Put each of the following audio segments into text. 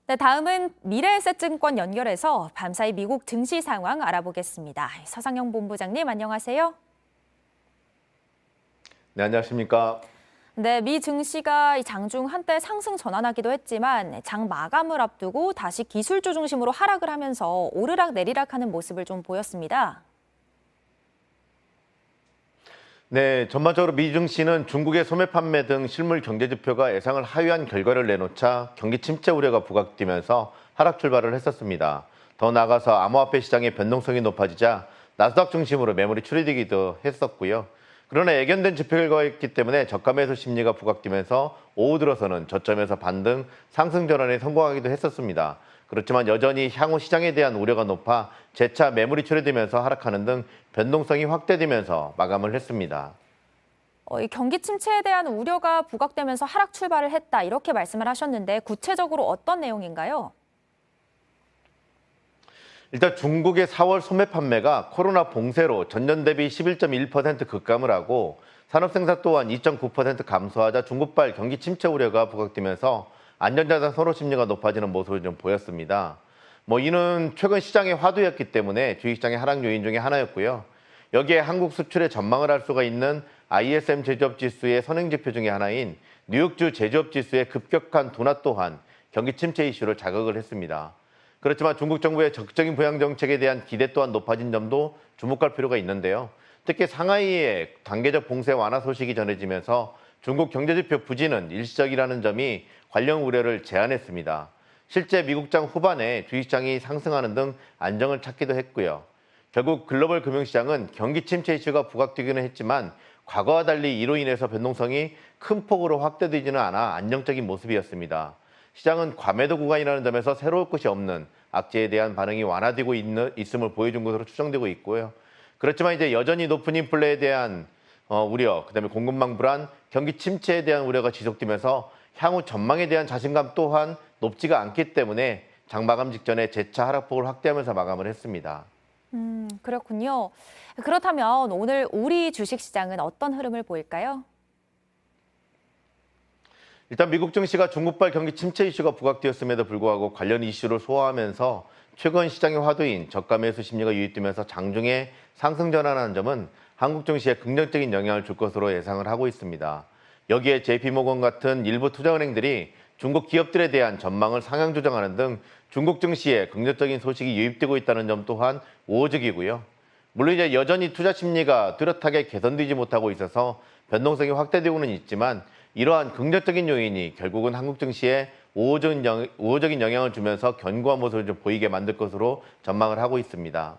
네, 다음은 미래에셋증권 연결해서 밤사이 미국 증시 상황 알아보겠습니다. 서상영 본부장님, 안녕하세요. 네, 안녕하십니까. 네, 미 증시가 장중 한때 상승 전환하기도 했지만 장 마감을 앞두고 다시 기술주 중심으로 하락을 하면서 오르락 내리락하는 모습을 좀 보였습니다. 네, 전반적으로 미증시는 중국의 소매 판매 등 실물 경제 지표가 예상을 하회한 결과를 내놓자 경기 침체 우려가 부각되면서 하락 출발을 했었습니다. 더 나아가서 암호화폐 시장의 변동성이 높아지자 나스닥 중심으로 매물이 출현되기도 했었고요. 그러나 예견된 지표 결과였기 때문에 저가 매수 심리가 부각되면서 오후 들어서는 저점에서 반등 상승 전환에 성공하기도 했었습니다. 그렇지만 여전히 향후 시장에 대한 우려가 높아 재차 매물이 출현되면서 하락하는 등 변동성이 확대되면서 마감을 했습니다. 이 경기 침체에 대한 우려가 부각되면서 하락 출발을 했다, 이렇게 말씀을 하셨는데 구체적으로 어떤 내용인가요? 일단 중국의 4월 소매 판매가 코로나 봉쇄로 전년 대비 11.1% 급감을 하고 산업 생산 또한 2.9% 감소하자 중국발 경기 침체 우려가 부각되면서 안전자산 선호 심리가 높아지는 모습을 좀 보였습니다. 이는 최근 시장의 화두였기 때문에 주식시장의 하락 요인 중에 하나였고요. 여기에 한국 수출의 전망을 할 수가 있는 ISM 제조업 지수의 선행 지표 중에 하나인 뉴욕주 제조업 지수의 급격한 둔화 또한 경기 침체 이슈를 자극을 했습니다. 그렇지만 중국 정부의 적극적인 부양 정책에 대한 기대 또한 높아진 점도 주목할 필요가 있는데요. 특히 상하이의 단계적 봉쇄 완화 소식이 전해지면서 중국 경제지표 부진은 일시적이라는 점이 관련 우려를 제한했습니다. 실제 미국장 후반에 주식시장이 상승하는 등 안정을 찾기도 했고요. 결국 글로벌 금융시장은 경기 침체 이슈가 부각되기는 했지만 과거와 달리 이로 인해서 변동성이 큰 폭으로 확대되지는 않아 안정적인 모습이었습니다. 시장은 과매도 구간이라는 점에서 새로울 것이 없는 악재에 대한 반응이 완화되고 있음을 보여준 것으로 추정되고 있고요. 그렇지만 이제 여전히 높은 인플레에 대한 우려, 그다음에 공급망 불안, 경기 침체에 대한 우려가 지속되면서 향후 전망에 대한 자신감 또한 높지가 않기 때문에 장 마감 직전에 재차 하락폭을 확대하면서 마감을 했습니다. 그렇군요. 그렇다면 오늘 우리 주식시장은 어떤 흐름을 보일까요? 일단 미국 증시가 중국발 경기 침체 이슈가 부각되었음에도 불구하고 관련 이슈를 소화하면서 최근 시장의 화두인 저가 매수 심리가 유입되면서 장중에 상승 전환하는 점은 한국 증시에 긍정적인 영향을 줄 것으로 예상을 하고 있습니다. 여기에 JP모건 같은 일부 투자은행들이 중국 기업들에 대한 전망을 상향 조정하는 등 중국 증시에 긍정적인 소식이 유입되고 있다는 점 또한 우호적이고요. 물론 이제 여전히 투자 심리가 뚜렷하게 개선되지 못하고 있어서 변동성이 확대되고는 있지만 이러한 긍정적인 요인이 결국은 한국 증시에 우호적인 영향을 주면서 견고한 모습을 좀 보이게 만들 것으로 전망을 하고 있습니다.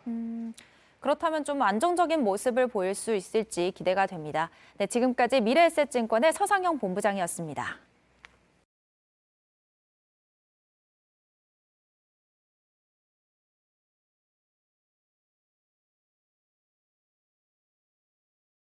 그렇다면 좀 안정적인 모습을 보일 수 있을지 기대가 됩니다. 네, 지금까지 미래에셋증권의 서상영 본부장이었습니다.